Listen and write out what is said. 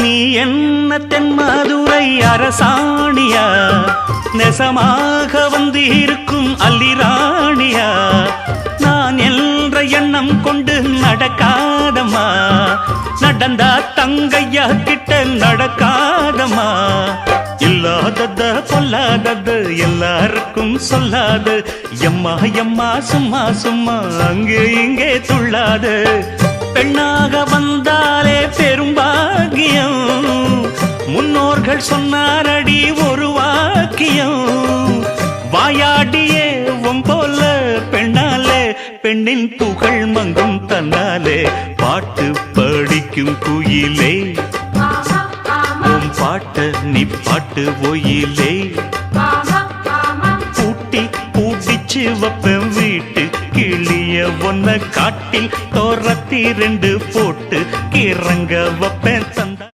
நீ என்ன தென்மதுரை அரசாணியா நெசமாக வந்து இருக்கும் அல்லிராணியா நான் என்ற எண்ணம் கொண்டு நடக்காதம்மா நடந்தா தங்கையா கிட்ட நடக்காதம்மா இல்லாதத பொல்லாதது எல்லாருக்கும் சொல்லாது எம்மா எம்மா சும்மா சும்மா அங்கே இங்கே துள்ளாது பெண்ணாக வந்தாலே பெரும்பாகியம் முன்னோர்கள் சொன்னாரடி ஒரு வாக்கியம் வாயாடியே போல பெண்ணாலே பெண்ணின் புகழ் மங்கும் தன்னாலே பாட்டு படிக்கும் குயிலே பாட்ட நீ பாட்டு ஒயிலே பூட்டி பூட்டிச்சு வப்பேன் வீட்டு கிளிய ஒன்ன காட்டில் தோரத்தி 2 போட்டு கிறங்க வப்பேன் தந்த